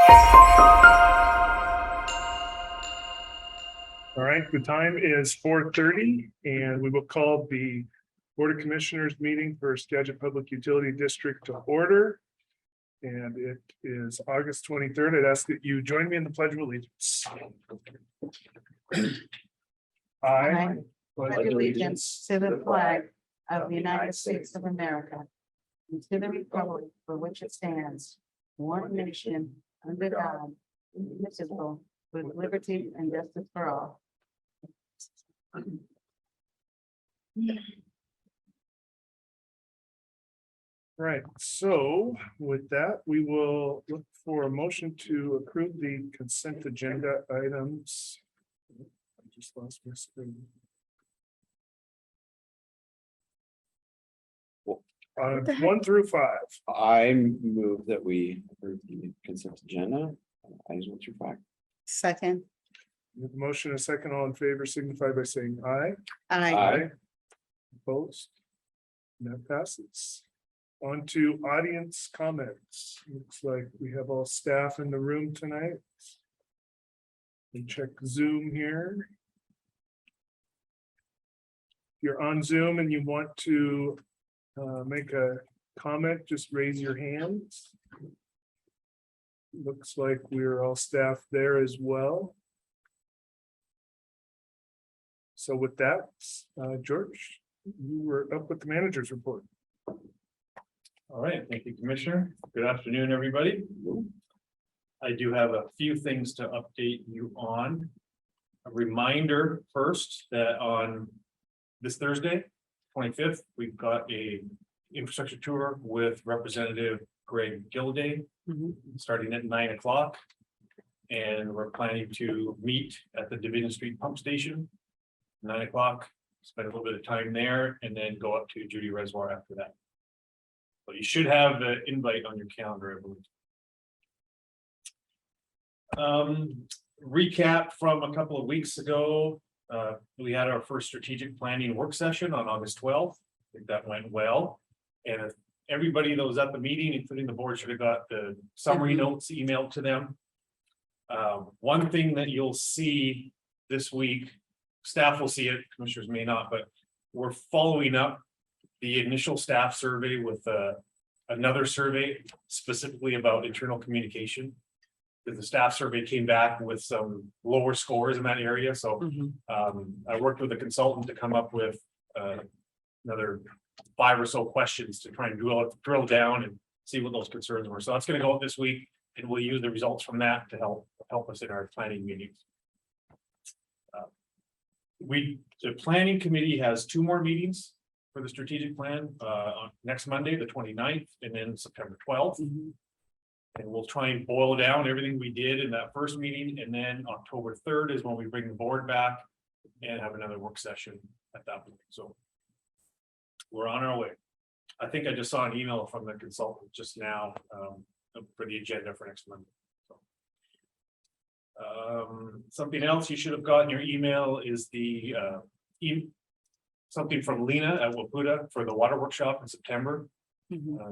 All right, the time is 4:30 and we will call the Board of Commissioners meeting for Skagit Public Utility District to order. And it is August 23rd. I'd ask that you join me in the Pledge of Allegiance. I pledge allegiance to the flag of the United States of America and to the republic for which it stands, one nation, under God, indivisible, with liberty and justice for all. Right, so with that, we will look for a motion to approve the consent agenda items. I just lost my screen. 1 through 5. I move that we approve the consent agenda. Items 1 through 5. Second. We have a motion and a second. All in favor signify by saying aye. Aye. Opposed? And that passes. On to audience comments. Looks like we have all staff in the room tonight. We check Zoom here. If you're on Zoom and you want to make a comment, just raise your hands. Looks like we're all staff there as well. So with that, George, you were up with the manager's report. All right, thank you, Commissioner. Good afternoon, everybody. I do have a few things to update you on. A reminder first that on this Thursday, 25th, we've got a infrastructure tour with Representative Greg Gilligan, starting at 9 o'clock. And we're planning to meet at the Division Street Pump Station, 9 o'clock, spend a little bit of time there, and then go up to Judy Reservoir after that. But you should have the invite on your calendar, I believe. Recap from a couple of weeks ago. We had our first strategic planning work session on August 12th. I think that went well. And everybody that was at the meeting, including the board, should have got the summary notes emailed to them. One thing that you'll see this week, staff will see it, commissioners may not, but we're following up the initial staff survey with another survey specifically about internal communication. Because the staff survey came back with some lower scores in that area. So I worked with a consultant to come up with another 5 or so questions to try and drill down and see what those concerns were. So that's going to go out this week, and we'll use the results from that to help us in our planning meetings. The planning committee has 2 more meetings for the strategic plan on next Monday, the 29th, and then September 12th. And we'll try and boil down everything we did in that first meeting. And then October 3rd is when we bring the board back and have another work session at that point. So we're on our way. I think I just saw an email from the consultant just now for the agenda for next Monday. So, something else you should have gotten your email is the something from Lena at Waputa for the water workshop in September.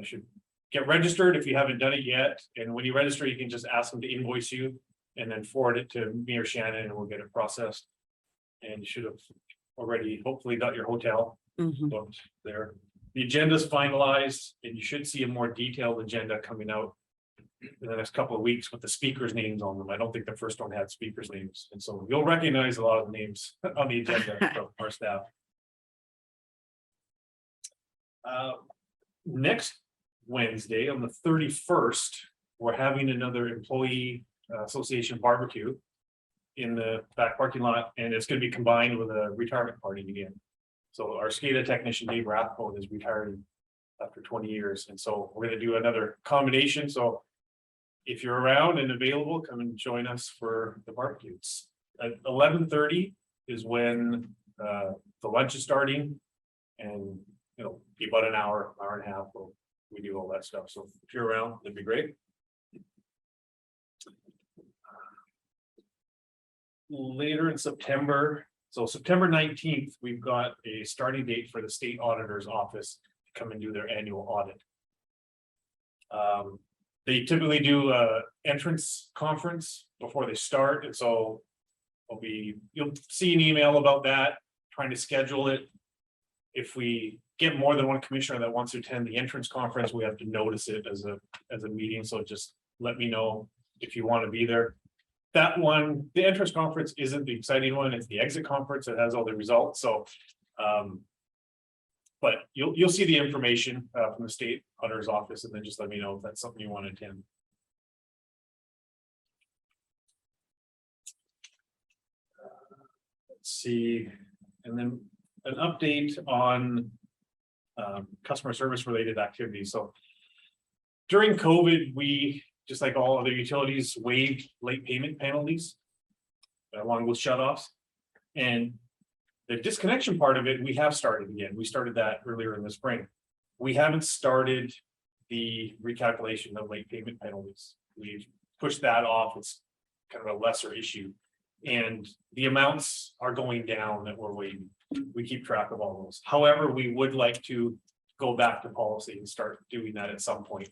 Should get registered if you haven't done it yet. And when you register, you can just ask them to invoice you and then forward it to me or Shannon and we'll get it processed. And you should have already hopefully got your hotel booked there. The agenda is finalized and you should see a more detailed agenda coming out in the next couple of weeks with the speakers' names on them. I don't think the first one had speakers' names. And so you'll recognize a lot of the names on the agenda from our staff. Next Wednesday on the 31st, we're having another employee association barbecue in the back parking lot, and it's going to be combined with a retirement party again. So our SCADA technician Dave Rathbone is retiring after 20 years, and so we're going to do another combination. So if you're around and available, come and join us for the barbecues. At 11:30 is when the lunch is starting, and it'll be about an hour and a half. We do all that stuff. So if you're around, that'd be great. Later in September, so September 19th, we've got a starting date for the state auditor's office to come and do their annual audit. They typically do a entrance conference before they start, and so you'll see an email about that, trying to schedule it. If we get more than one commissioner that wants to attend the entrance conference, we have to notice it as a meeting, so just let me know if you want to be there. That one, the entrance conference isn't the exciting one, it's the exit conference that has all the results, so. But you'll see the information from the state auditor's office, and then just let me know if that's something you want to attend. Let's see, and then an update on customer service related activities. So during COVID, we, just like all other utilities, waived late payment penalties along with shutoffs. And the disconnection part of it, we have started again. We started that earlier in the spring. We haven't started the recalculation of late payment penalties. We've pushed that off. It's kind of a lesser issue. And the amounts are going down that we're waiving. We keep track of all those. However, we would like to go back to policy and start doing that at some point.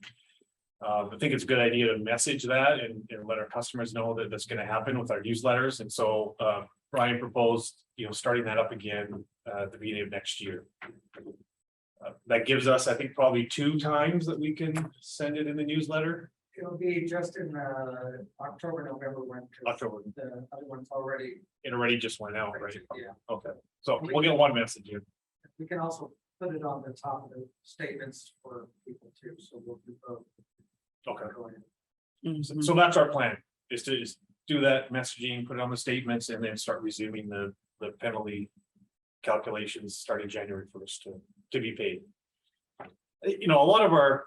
I think it's a good idea to message that and let our customers know that that's going to happen with our newsletters. And so Brian proposed, starting that up again at the beginning of next year. That gives us, I think, probably 2 times that we can send it in the newsletter. It'll be just in October, November, when October. the other one's already. It already just went out, right? Yeah. Okay, so we'll get one message here. We can also put it on the top of the statements for people too, so we'll do both. Okay. Mhm. So that's our plan, is to do that messaging, put it on the statements, and then start resuming the penalty calculations starting January 1st to be paid. A lot of our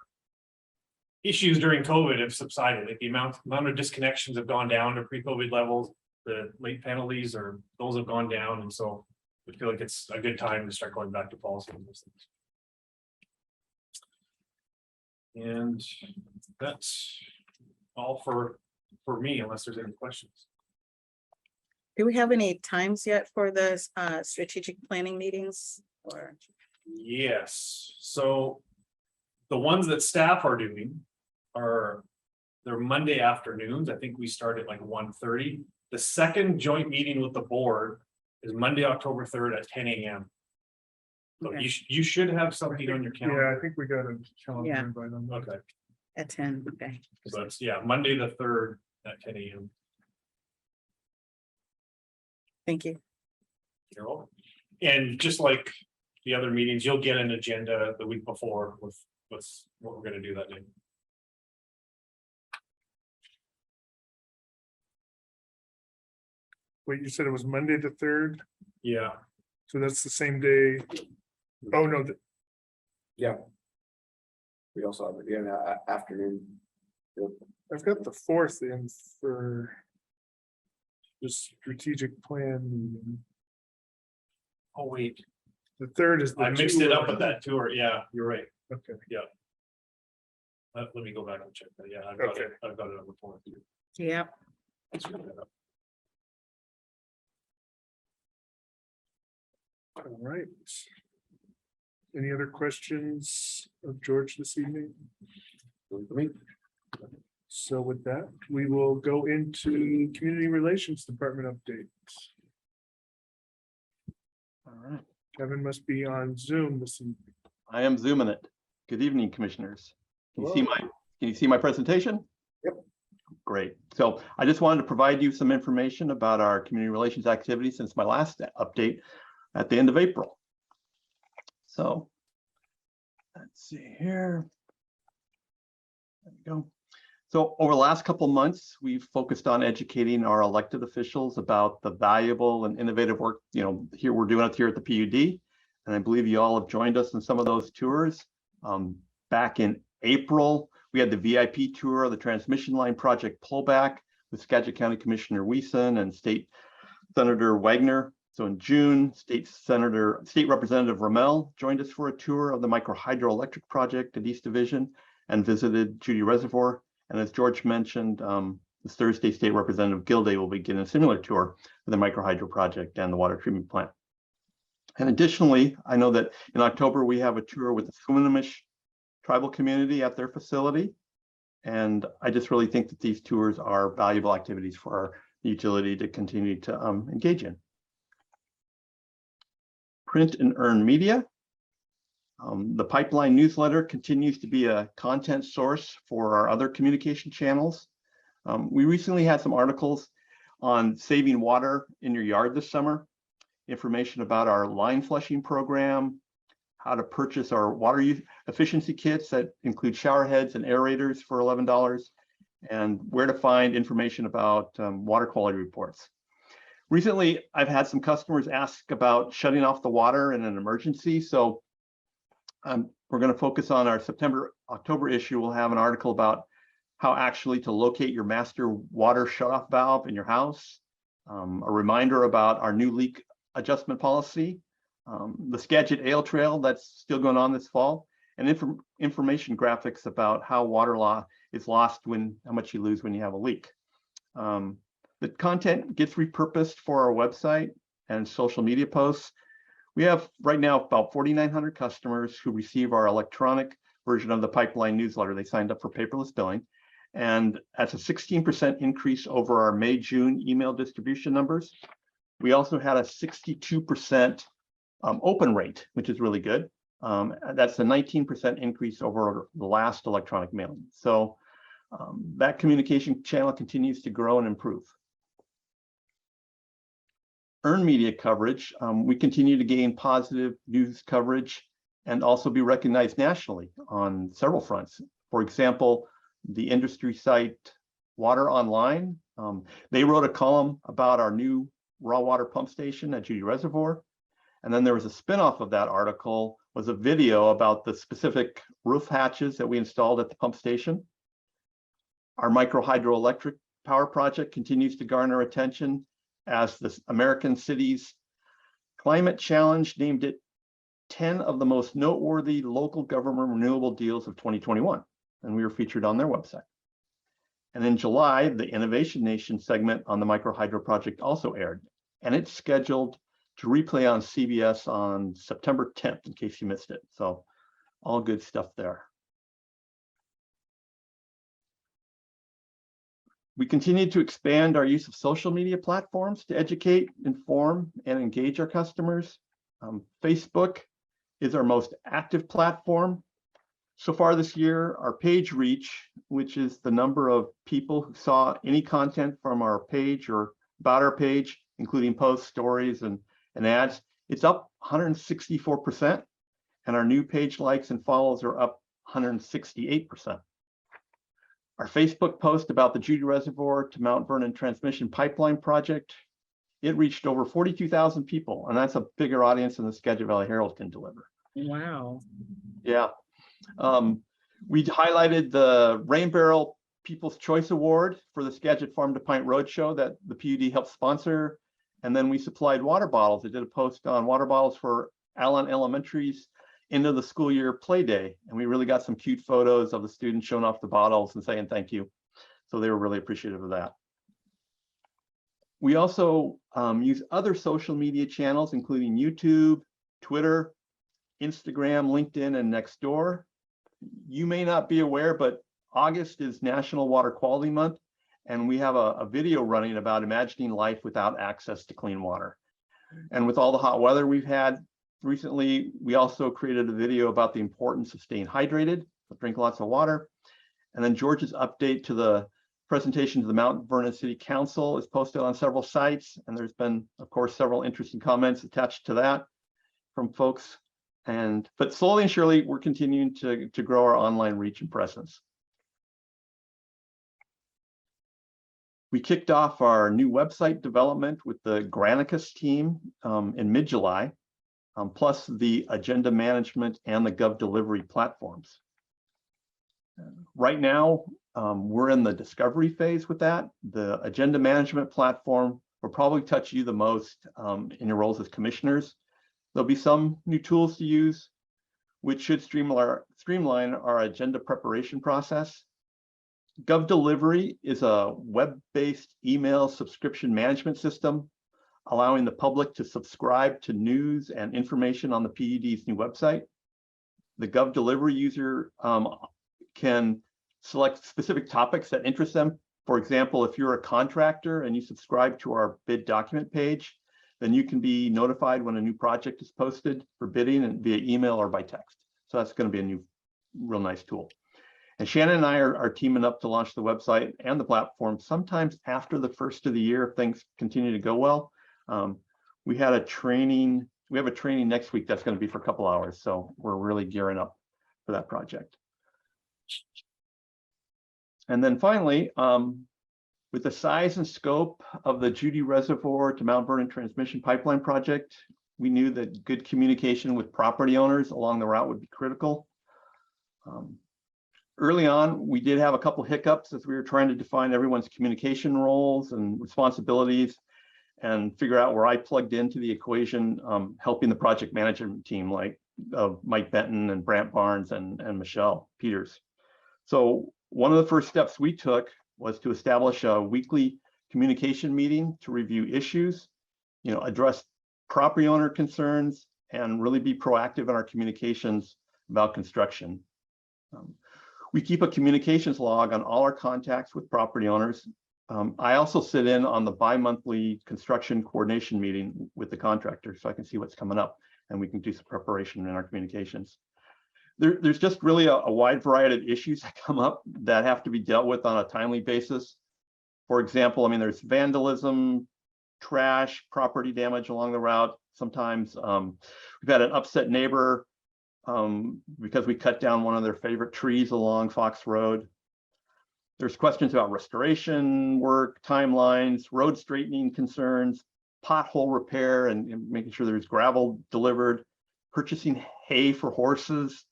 issues during COVID have subsided. Like the amount of disconnections have gone down to pre-COVID levels. The late penalties those have gone down, and so we feel like it's a good time to start going back to policy on those things. And that's all for me, unless there's any questions. Do we have any times yet for the strategic planning meetings or? Yes, so the ones that staff are doing they're Monday afternoons. I think we start at like 1:30. The second joint meeting with the board is Monday, October 3rd at 10 a.m. So Okay. you should have something on your calendar. Yeah, I think we got a calendar Yeah. invite on that. Okay, At 10, okay. so it's Monday the 3rd at 10 a.m. Thank you. You're welcome. And just like the other meetings, you'll get an agenda the week before with what we're gonna do that day. Wait, you said it was Monday the 3rd, Yeah, so that's the same day. Oh, no, Yeah. We also have again afternoon. I've got the 4th in for the strategic plan meeting. oh wait, The 3rd is. the I mixed it up tour. with that tour. Yeah, you're right. Okay, Let me go back and check that. Yeah, I've got it. Okay. I've got it on the phone. Yeah. Let's look that up. all right. Any other questions of George this evening? So with that, we will go into Community Relations Department updates. All right, Kevin must be on Zoom this evening. I am zooming it. Good evening, commissioners. Can you see my presentation? Yep. Great. So I just wanted to provide you some information about our community relations activities since my last update at the end of April. So let's see here. There we go. So over the last couple of months, we've focused on educating our elected officials about the valuable and innovative work, here we're doing it here at the PUD. And I believe you all have joined us in some of those tours. Back in April, we had the VIP tour of the transmission line project pullback with Skagit County Commissioner Wiesen and State Senator Wagner. So in June, State Representative Rommel joined us for a tour of the micro hydroelectric project at East Division and visited Judy Reservoir. And as George mentioned, this Thursday, State Representative Gilligan will be getting a similar tour of the micro hydro project and the water treatment plant. And additionally, I know that in October, we have a tour with the Swinomish tribal community at their facility. And I just really think that these tours are valuable activities for our utility to continue to engage in. Print and earned media. The pipeline newsletter continues to be a content source for our other communication channels. We recently had some articles on saving water in your yard this summer, information about our line flushing program, how to purchase our water efficiency kits that include shower heads and aerators for $11, and where to find information about water quality reports. Recently, I've had some customers ask about shutting off the water in an emergency. So we're going to focus on our October issue. We'll have an article about how actually to locate your master water shutoff valve in your house, a reminder about our new leak adjustment policy, the Skagit Ale Trail that's still going on this fall, and information graphics about how water is lost how much you lose when you have a leak. The content gets repurposed for our website and social media posts. We have right now about 4,900 customers who receive our electronic version of the pipeline newsletter. They signed up for paperless billing. And that's a 16% increase over our May-June email distribution numbers. We also had a 62% open rate, which is really good. That's a 19% increase over the last electronic mailing. So that communication channel continues to grow and improve. Earned media coverage. We continue to gain positive news coverage and also be recognized nationally on several fronts. For example, the industry site Water Online, they wrote a column about our new raw water pump station at Judy Reservoir. And then there was a spinoff of that article, was a video about the specific roof hatches that we installed at the pump station. Our micro hydroelectric power project continues to garner attention as the American Cities Climate Challenge named it 10 of the most noteworthy local government renewable deals of 2021. And we were featured on their website. And in July, the Innovation Nation segment on the micro hydro project also aired, and it's scheduled to replay on CBS on September 10th, in case you missed it. So all good stuff there. We continue to expand our use of social media platforms to educate, inform, and engage our customers. Facebook is our most active platform. So far this year, our page reach, which is the number of people who saw any content from our page or about our page, including posts, stories, and ads, it's up 164%. And our new page likes and follows are up 168%. Our Facebook post about the Judy Reservoir to Mount Vernon transmission pipeline project, it reached over 42,000 people, and that's a bigger audience than the Skagit Valley Herald can deliver. Wow. Yeah. We highlighted the Rain Barrel People's Choice Award for the Skagit Farm to Pint Roadshow that the PUD helped sponsor. And then we supplied water bottles. I did a post on water bottles for Allen Elementary's end of the school year play day. And we really got some cute photos of the students showing off the bottles and saying thank you. So they were really appreciative of that. We also use other social media channels, including YouTube, Twitter, Instagram, LinkedIn, and Nextdoor. You may not be aware, but August is National Water Quality Month, and we have a video running about imagining life without access to clean water. And with all the hot weather we've had recently, we also created a video about the importance of staying hydrated, so drink lots of water. And then George's update to the presentation to the Mount Vernon City Council is posted on several sites, and there's been, of course, several interesting comments attached to that from folks. But slowly and surely, we're continuing to grow our online reach and presence. We kicked off our new website development with the Granicus team in mid-July, plus the agenda management and the Gov delivery platforms. Right now, we're in the discovery phase with that. The agenda management platform will probably touch you the most in your roles as commissioners. There'll be some new tools to use, which should streamline our agenda preparation process. Gov Delivery is a web-based email subscription management system, allowing the public to subscribe to news and information on the PUD's new website. The Gov Delivery user can select specific topics that interest them. For example, if you're a contractor and you subscribe to our bid document page, then you can be notified when a new project is posted for bidding and via email or by text. So that's going to be a new, real nice tool. And Shannon and I are teaming up to launch the website and the platform sometimes after the first of the year if things continue to go well. We have a training next week that's going to be for a couple hours. So we're really gearing up for that project. And then finally, with the size and scope of the Judy Reservoir to Mount Vernon transmission pipeline project, we knew that good communication with property owners along the route would be critical. Early on, we did have a couple hiccups as we were trying to define everyone's communication roles and responsibilities and figure out where I plugged into the equation, helping the project management team like Mike Benton and Brant Barnes and Michelle Peters. So one of the first steps we took was to establish a weekly communication meeting to review issues, address property owner concerns, and really be proactive in our communications about construction. We keep a communications log on all our contacts with property owners. I also sit in on the bi-monthly construction coordination meeting with the contractor so I can see what's coming up and we can do some preparation in our communications. There's just really a wide variety of issues that come up that have to be dealt with on a timely basis. For example, there's vandalism, trash, property damage along the route. Sometimes we've had an upset neighbor because we cut down one of their favorite trees along Fox Road. There's questions about restoration work, timelines, road straightening concerns, pothole repair and making sure there's gravel delivered, purchasing hay for horses,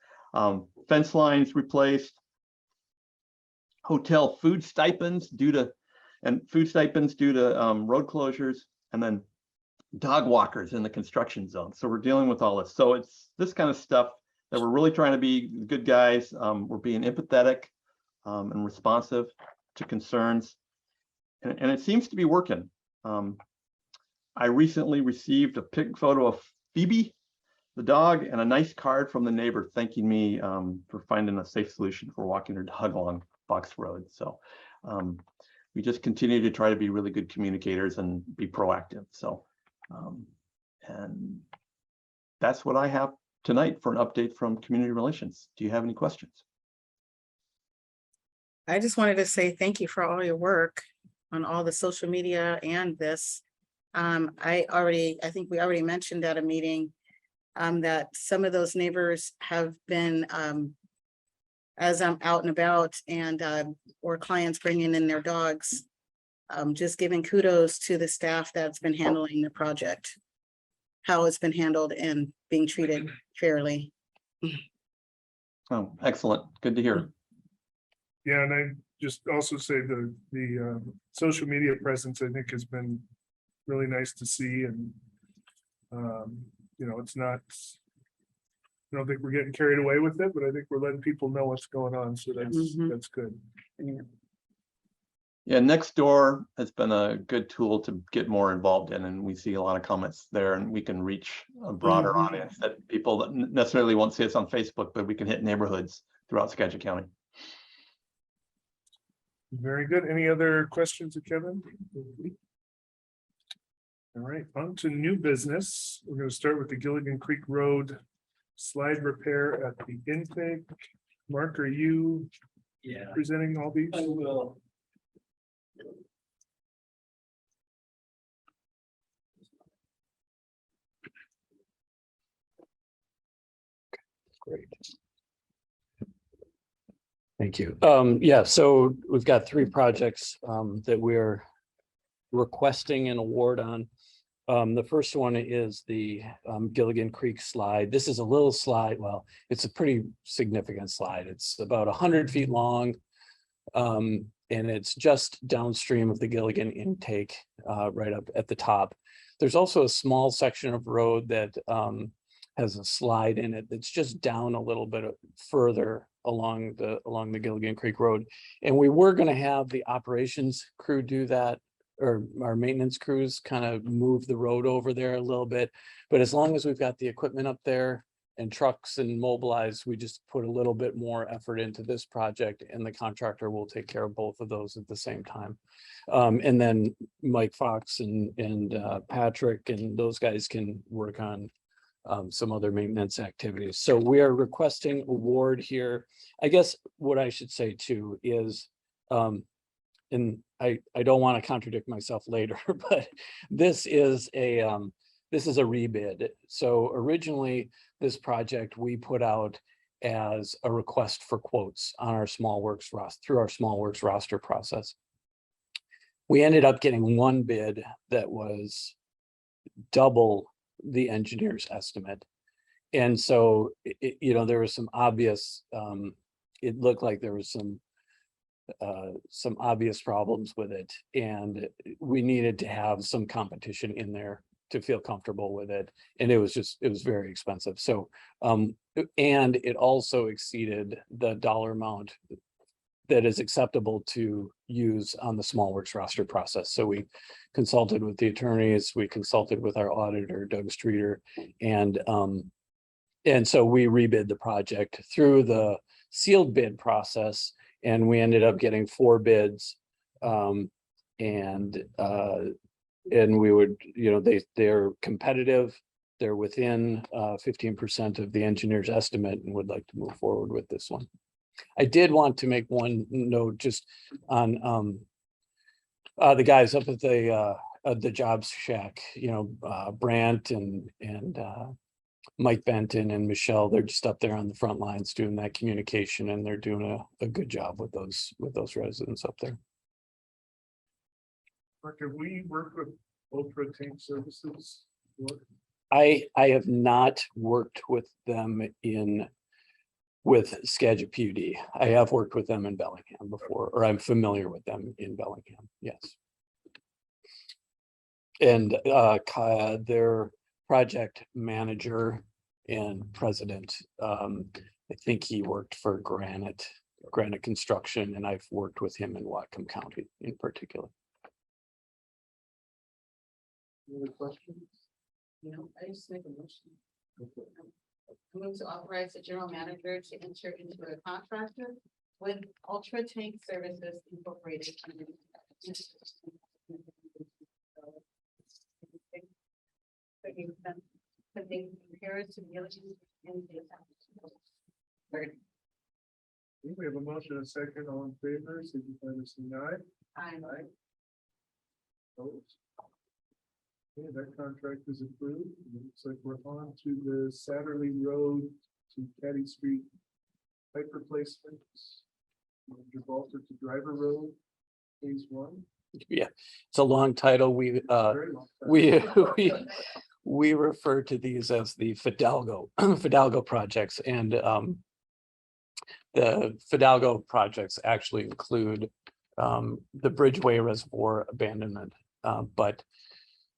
fence lines replaced, hotel food stipends due to road closures, and then dog walkers in the construction zone. So we're dealing with all this. So it's this kind of stuff that we're really trying to be good guys. We're being empathetic and responsive to concerns, and it seems to be working. I recently received a photo of Phoebe, the dog, and a nice card from the neighbor thanking me for finding a safe solution for walking her dog along Fox Road. So we just continue to try to be really good communicators and be proactive. So and that's what I have tonight for an update from community relations. Do you have any questions? I just wanted to say thank you for all your work on all the social media and this. I think we already mentioned at a meeting that some of those neighbors have been, as I'm out and about and or clients bringing in their dogs, just giving kudos to the staff that's been handling the project, how it's been handled and being treated fairly. Oh, excellent. Good to hear. Yeah, and I just also say the social media presence, I think, has been really nice to see, and it's not, I don't think we're getting carried away with it, but I think we're letting people know what's going on, so that's good. Yeah, Nextdoor has been a good tool to get more involved in, and we see a lot of comments there, and we can reach a broader audience that people that necessarily won't see us on Facebook, but we can hit neighborhoods throughout Skagit County. Very good. Any other questions of Kevin? All right, on to new business. We're going to start with the Gilligan Creek Road slide repair at the intake. Mark, are you presenting all these? I will. Great. Thank you. Yeah, so we've got 3 projects that we're requesting an award on. The first one is the Gilligan Creek slide. This is a little slide. Well, it's a pretty significant slide. It's about 100 feet long. And it's just downstream of the Gilligan intake, right up at the top. There's also a small section of road that has a slide in it that's just down a little bit further along the Gilligan Creek Road. And we were going to have the operations crew do that, or our maintenance crews kind of move the road over there a little bit. But as long as we've got the equipment up there and trucks and mobilized. We just put a little bit more effort into this project, and the contractor will take care of both of those at the same time. And then Mike Fox and Patrick and those guys can work on some other maintenance activities. So we are requesting award here. I guess what I should say too is, and I don't want to contradict myself later, but this is a rebid. So originally, this project we put out as a request for quotes on our small works roster, through our small works roster process. We ended up getting one bid that was double the engineer's estimate. And so, there was some obvious, it looked like there was some obvious problems with it. And we needed to have some competition in there to feel comfortable with it. And it was very expensive. So, and it also exceeded the dollar amount that is acceptable to use on the small works roster process. So we consulted with the attorneys, we consulted with our auditor, Doug Streeter, and so we rebid the project through the sealed bid process, and we ended up getting 4 bids. And we would, they're competitive, they're within 15% of the engineer's estimate, and would like to move forward with this one. I did want to make one note just on the guys up at the Jobs Shack, Brandt and Mike Benton and Michelle. They're just up there on the front lines doing that communication, and they're doing a good job with those residents up there. Mark, have we worked with Ultra Tank Services? I have not worked with them with Skagit PUD. I have worked with them in Bellingham before, or I'm familiar with them in Bellingham, yes. And their project manager and president, I think he worked for Granite Construction, and I've worked with him in Whatcom County in particular. Any other questions? I just make a motion. Move to authorize the general manager to enter into a contractor with Ultra Tank Services Incorporated. We have a motion and a second. All in favor, signify by saying aye. Aye. Opposed? Okay, that contract is approved. It looks like we're on to the Satterlee Road to Caddy Street pipe replacements. Gibralter to Driver Road, phase 1. Yeah, it's a long title. Very long time. We refer to these as the Fidalgo projects, and the Fidalgo projects actually include the Bridgeway Reservoir abandonment, but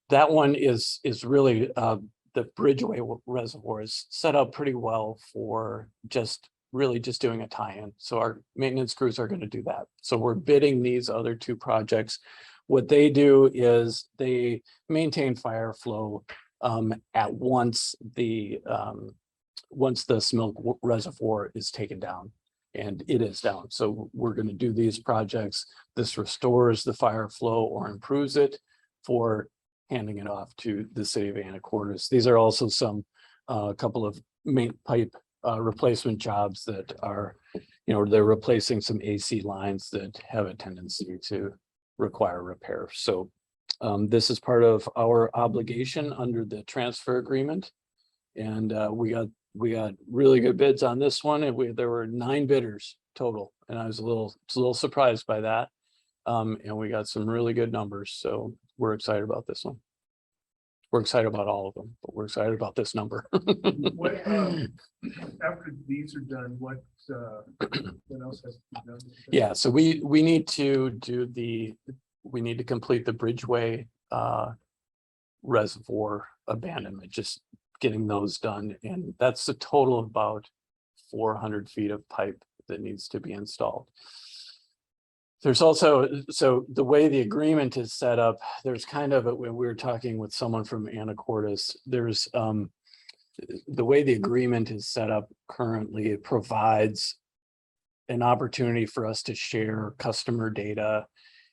that one is really the Bridgeway Reservoir is set up pretty well for just doing a tie-in. So our maintenance crews are going to do that. So we're bidding these other 2 projects. What they do is they maintain fire flow at once the Smilk Reservoir is taken down, and it is down. So we're going to do these projects. This restores the fire flow or improves it for handing it off to the city of Anacortes. These are also some couple of main pipe replacement jobs that are, they're replacing some AC lines that have a tendency to require repair. So this is part of our obligation under the transfer agreement. And we got really good bids on this one. And there were 9 bidders total. And I was a little surprised by that. And we got some really good numbers. So we're excited about this one. We're excited about all of them, but we're excited about this number. What, after these are done, what else has to be done? Yeah, so we need to complete the Bridgeway Reservoir abandonment, just getting those done. And that's a total of about 400 feet of pipe that needs to be installed. There's also, so the way the agreement is set up, there's kind of, when we were talking with someone from Anacortes, there's the way the agreement is set up currently, it provides an opportunity for us to share customer data,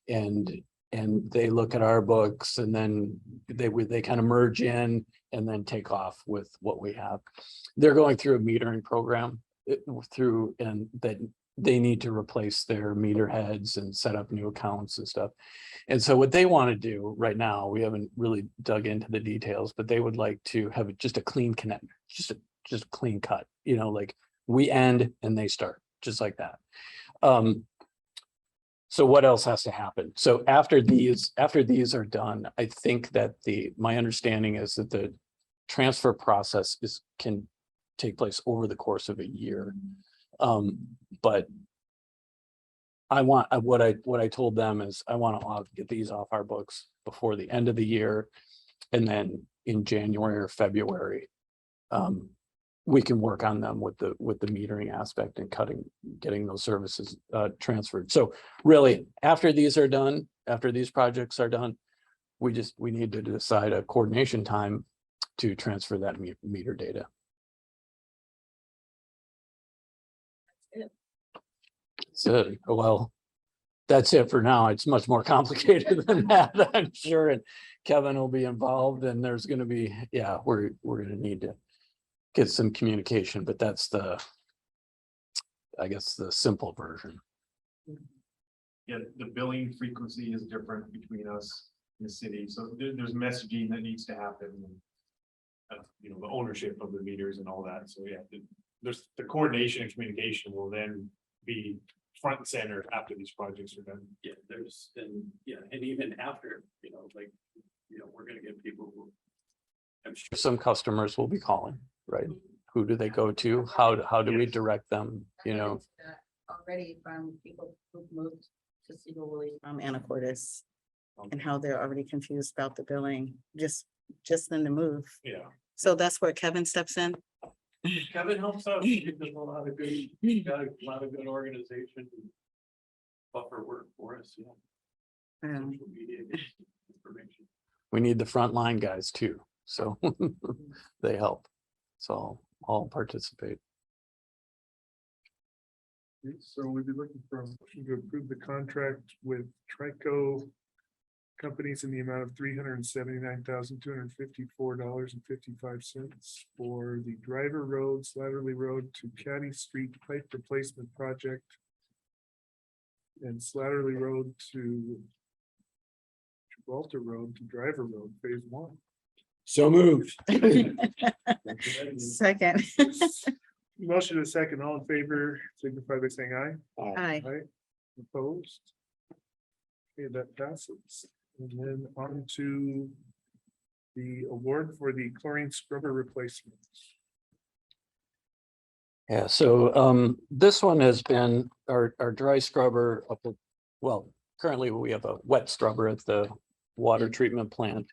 and they look at our books, and then they kind of merge in and then take off with what we have. They're going through a metering program and that they need to replace their meter heads and set up new accounts and stuff. And so what they want to do right now, we haven't really dug into the details, but they would like to have just a clean connect, just a clean cut, like we end and they start, just like that. So what else has to happen? So after these are done, I think that my understanding is that the transfer process can take place over the course of a year. But what I told them is I want to get these off our books before the end of the year. And then in January or February, we can work on them with the metering aspect and getting those services transferred. So really, after these projects are done, we need to decide a coordination time to transfer that meter data. That's it. Well, that's it for now. It's much more complicated than that, I'm sure. And Kevin will be involved, and there's going to be, we're going to need to get some communication, but that's I guess the simple version. Yeah, the billing frequency is different between us and the city, so there's messaging that needs to happen. The ownership of the meters and all that. So there's the coordination and communication will then be front and center after these projects are done. Yeah, and even after, we're going to get people who, I'm sure some customers will be calling, right? Who do they go to? How do we direct them? Already from people who've moved to Seagull from Anacortes, and how they're already confused about the billing just in the move. Yeah. So that's where Kevin steps in. Kevin helps out. He does a lot of good organization. Buffer work for us. Social media information. We need the frontline guys too, so they help. So I'll participate. So we'd be looking for a motion to approve the contract with Trico companies in the amount of $379,254.55 for the Driver Road, Satterlee Road to Caddy Street pipe replacement project, and Satterlee Road to Gibraltar Road to Driver Road Phase 1. So moved. Second. Motion to second, all in favor, signify by saying aye. Aye. Aye. Opposed? Okay, that passes. And then on to the award for the chlorine scrubber replacement. Yeah, so this one has been our dry scrubber up at, well, currently we have a wet scrubber at the water treatment plant.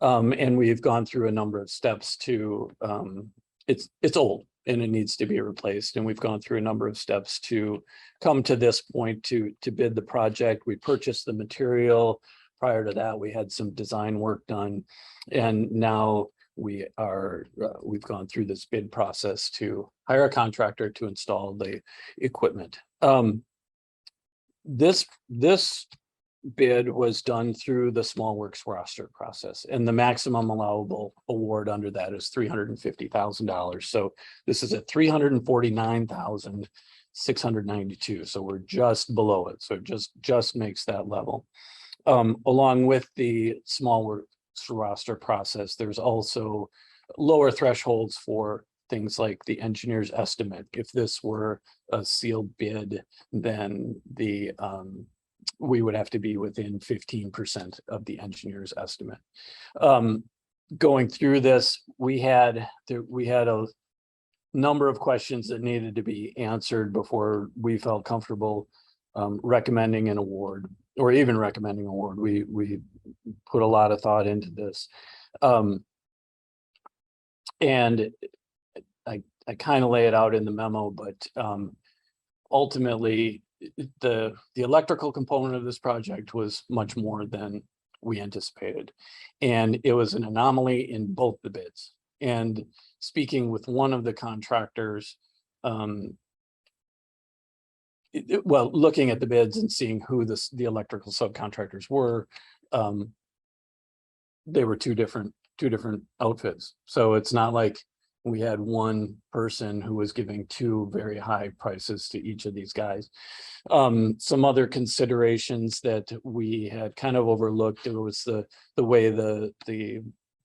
And we've gone through a number of steps to it's old and it needs to be replaced. And we've gone through a number of steps to come to this point to bid the project. We purchased the material. Prior to that, we had some design work done. And now we've gone through this bid process to hire a contractor to install the equipment. This bid was done through the small works roster process, and the maximum allowable award under that is $350,000. So this is at $349,692. So we're just below it. So it just makes that level. Along with the small works roster process, there's also lower thresholds for things like the engineer's estimate. If this were a sealed bid, then we would have to be within 15% of the engineer's estimate. Going through this, we had a number of questions that needed to be answered before we felt comfortable recommending an award, or even recommending award. We put a lot of thought into this. And I kind of lay it out in the memo, but ultimately the electrical component of this project was much more than we anticipated. And it was an anomaly in both the bids. And speaking with one of the contractors, well, looking at the bids and seeing who the electrical subcontractors were, they were two different outfits. So it's not like we had one person who was giving two very high prices to each of these guys. Some other considerations that we had kind of overlooked, it was the way the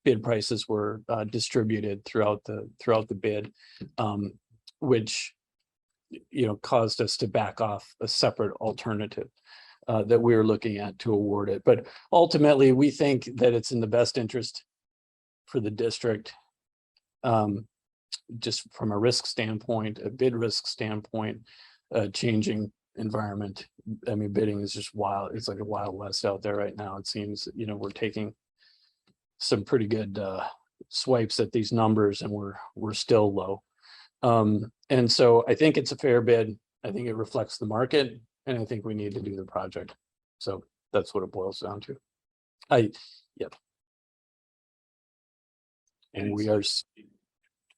bid prices were distributed throughout the bid, which caused us to back off a separate alternative that we were looking at to award it. But ultimately, we think that it's in the best interest for the district, just from a risk standpoint, a bid risk standpoint, changing environment. I mean, bidding is just wild. It's like a wild west out there right now. It seems, we're taking some pretty good swipes at these numbers, and we're still low. And so I think it's a fair bid. I think it reflects the market, and I think we need to do the project. So that's what it boils down to. Yep. And we are.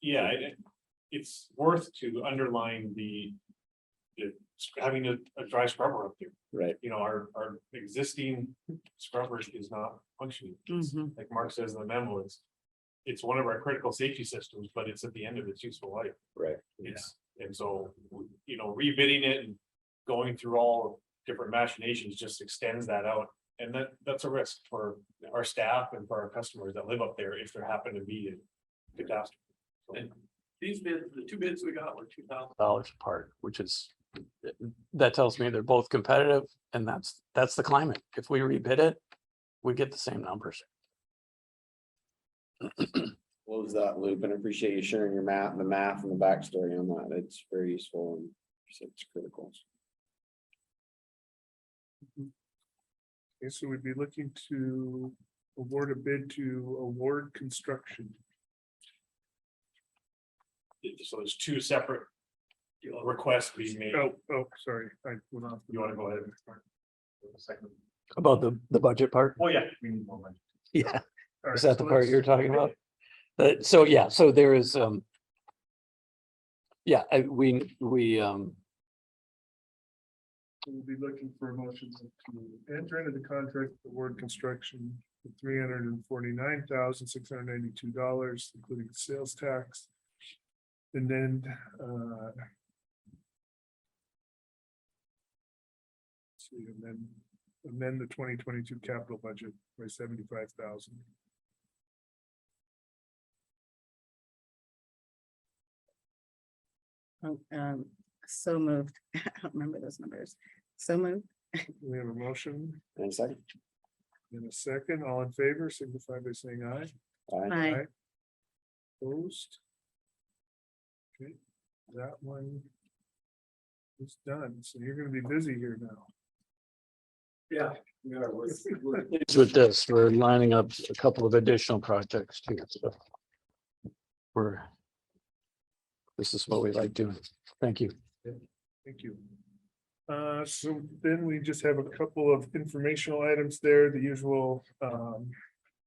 Yeah, it's worth to underline having a dry scrubber up there. Right. Our existing scrubbers is not functioning. Like Mark says in the memo, it's one of our critical safety systems, but it's at the end of its useful life. Right. And so, rebidding it and going through all different machinations just extends that out. And that's a risk for our staff and for our customers that live up there if there happen to be a catastrophe. And these bids, the two bids we got were $2,000. Apart, which is, that tells me they're both competitive, and that's the climate. If we rebid it, we get the same numbers. What was that, Luke? And I appreciate you sharing the math and the backstory on that. It's very useful and it's critical. Okay, so we'd be looking to award a bid to Award Construction. So there's two separate requests being made. Oh, sorry, I went off. You want to go ahead? About the budget part? Oh, yeah. We need more money. Yeah. All Is right, that the so part let's- you're talking about? So there is, We'll be looking for a motion to enter into the contract with Award Construction for $349,692, including sales tax. And then amend the 2022 capital budget by $75,000. So moved. I don't remember those numbers. So moved. We have a motion And a second. in a second. All in favor, signify by saying aye. Aye. Opposed? Okay, that one is done. So you're gonna be busy here now. Yeah. We're with this, we're lining up a couple of additional projects too. So this is what we like doing. Thank you. Thank you. So then we just have a couple of informational items there, the usual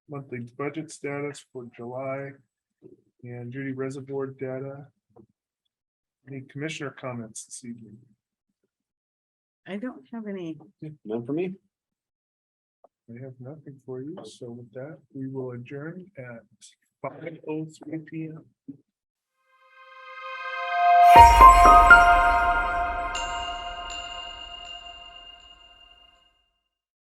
monthly budget status for July. And Judy, Reservoir data. Any commissioner comments this evening? I don't have any. None for me. I have nothing for you, so with that, we will adjourn at 5:03 PM.